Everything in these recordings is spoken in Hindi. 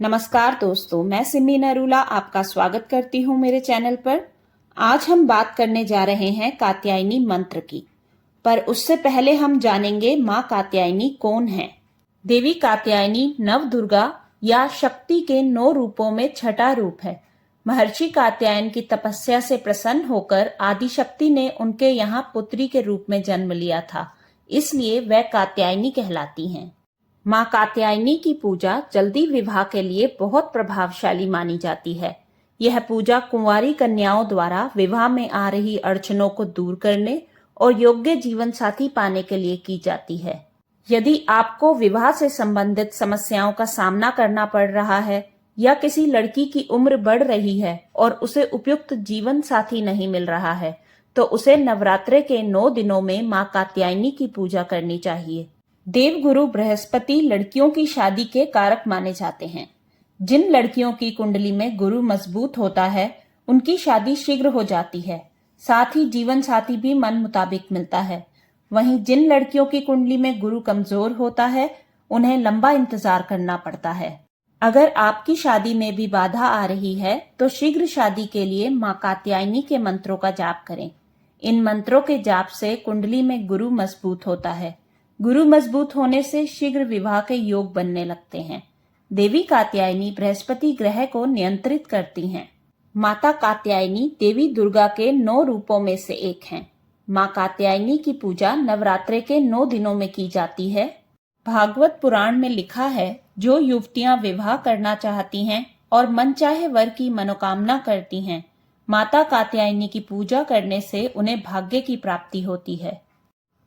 नमस्कार दोस्तों, मैं सिमी नरूला आपका स्वागत करती हूँ मेरे चैनल पर। आज हम बात करने जा रहे हैं कात्यायनी मंत्र की, पर उससे पहले हम जानेंगे माँ कात्यायनी कौन है। देवी कात्यायनी नव दुर्गा या शक्ति के 9 रूपों में छठा रूप है। महर्षि कात्यायन की तपस्या से प्रसन्न होकर आदिशक्ति ने उनके यहाँ पुत्री के रूप में जन्म लिया था, इसलिए वह कात्यायनी कहलाती हैं। माँ कात्यायनी की पूजा जल्दी विवाह के लिए बहुत प्रभावशाली मानी जाती है। यह पूजा कुंवारी कन्याओं द्वारा विवाह में आ रही अड़चनों को दूर करने और योग्य जीवन साथी पाने के लिए की जाती है। यदि आपको विवाह से संबंधित समस्याओं का सामना करना पड़ रहा है या किसी लड़की की उम्र बढ़ रही है और उसे उपयुक्त जीवन साथी नहीं मिल रहा है, तो उसे नवरात्रे के 9 दिनों में माँ कात्यायनी की पूजा करनी चाहिए। देवगुरु बृहस्पति लड़कियों की शादी के कारक माने जाते हैं। जिन लड़कियों की कुंडली में गुरु मजबूत होता है, उनकी शादी शीघ्र हो जाती है, साथ ही जीवन साथी भी मन मुताबिक मिलता है। वहीं जिन लड़कियों की कुंडली में गुरु कमजोर होता है, उन्हें लंबा इंतजार करना पड़ता है। अगर आपकी शादी में भी बाधा आ रही है, तो शीघ्र शादी के लिए माँ कात्यायनी के मंत्रों का जाप करें। इन मंत्रों के जाप से कुंडली में गुरु मजबूत होता है। गुरु मजबूत होने से शीघ्र विवाह के योग बनने लगते हैं। देवी कात्यायनी बृहस्पति ग्रह को नियंत्रित करती हैं। माता कात्यायनी देवी दुर्गा के 9 रूपों में से एक हैं। माँ कात्यायनी की पूजा नवरात्रे के 9 दिनों में की जाती है। भागवत पुराण में लिखा है, जो युवतियां विवाह करना चाहती हैं और मनचाहे वर की मनोकामना करती हैं, माता कात्यायनी की पूजा करने से उन्हें भाग्य की प्राप्ति होती है।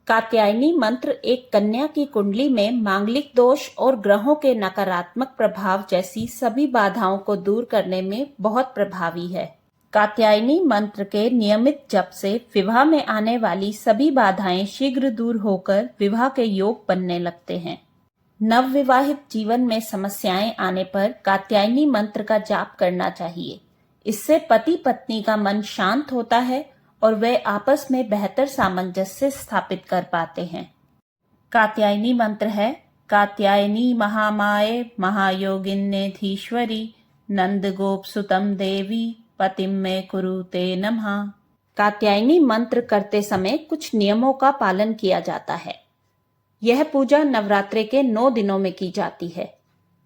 कात्यायनी मंत्र एक कन्या की कुंडली में मांगलिक दोष और ग्रहों के नकारात्मक प्रभाव जैसी सभी बाधाओं को दूर करने में बहुत प्रभावी है। कात्यायनी मंत्र के नियमित जप से विवाह में आने वाली सभी बाधाएं शीघ्र दूर होकर विवाह के योग बनने लगते हैं। नवविवाहित जीवन में समस्याएं आने पर कात्यायनी मंत्र का जाप करना चाहिए। इससे पति पत्नी का मन शांत होता है और वे आपस में बेहतर सामंजस्य स्थापित कर पाते हैं। कात्यायनी मंत्र है, कात्यायनी महामाये महायोगिन्यधीश्वरी नंद गोप सुतम देवी पतिम में कुरुते नमः। कात्यायनी मंत्र करते समय कुछ नियमों का पालन किया जाता है। यह पूजा नवरात्रे के 9 दिनों में की जाती है।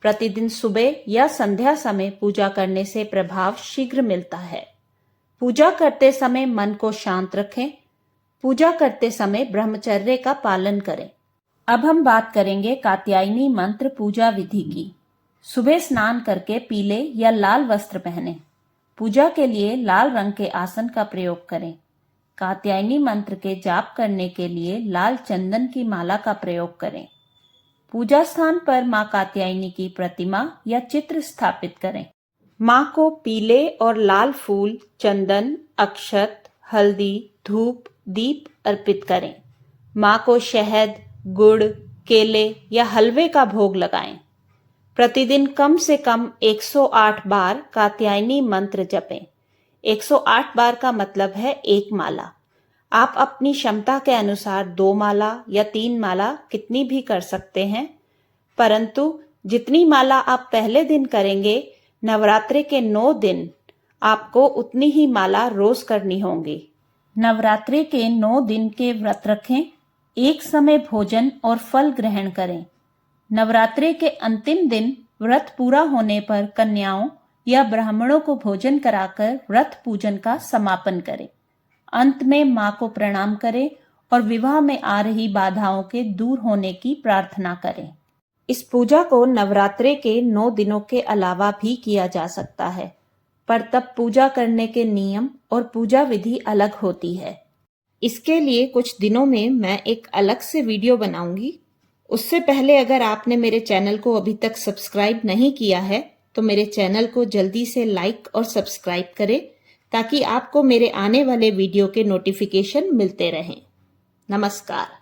प्रतिदिन सुबह या संध्या समय पूजा करने से प्रभाव शीघ्र मिलता है। पूजा करते समय मन को शांत रखें। पूजा करते समय ब्रह्मचर्य का पालन करें। अब हम बात करेंगे कात्यायनी मंत्र पूजा विधि की। सुबह स्नान करके पीले या लाल वस्त्र पहनें। पूजा के लिए लाल रंग के आसन का प्रयोग करें। कात्यायनी मंत्र के जाप करने के लिए लाल चंदन की माला का प्रयोग करें। पूजा स्थान पर माँ कात्यायनी की प्रतिमा या चित्र स्थापित करें। माँ को पीले और लाल फूल, चंदन, अक्षत, हल्दी, धूप, दीप अर्पित करें। माँ को शहद, गुड़, केले या हलवे का भोग लगाएं। प्रतिदिन कम से कम 108 बार कात्यायनी मंत्र जपें। 108 बार का मतलब है 1 माला। आप अपनी क्षमता के अनुसार 2 माला या 3 माला कितनी भी कर सकते हैं, परंतु जितनी माला आप पहले दिन करेंगे, नवरात्रे के 9 दिन आपको उतनी ही माला रोज करनी होंगी। नवरात्रे के 9 दिन के व्रत रखें। एक समय भोजन और फल ग्रहण करें। नवरात्रे के अंतिम दिन व्रत पूरा होने पर कन्याओं या ब्राह्मणों को भोजन कराकर व्रत पूजन का समापन करें। अंत में माँ को प्रणाम करें और विवाह में आ रही बाधाओं के दूर होने की प्रार्थना करें। इस पूजा को नवरात्रे के 9 दिनों के अलावा भी किया जा सकता है, पर तब पूजा करने के नियम और पूजा विधि अलग होती है। इसके लिए कुछ दिनों में मैं एक अलग से वीडियो बनाऊंगी। उससे पहले अगर आपने मेरे चैनल को अभी तक सब्सक्राइब नहीं किया है, तो मेरे चैनल को जल्दी से लाइक और सब्सक्राइब करें, ताकि आपको मेरे आने वाले वीडियो के नोटिफिकेशन मिलते रहें। नमस्कार।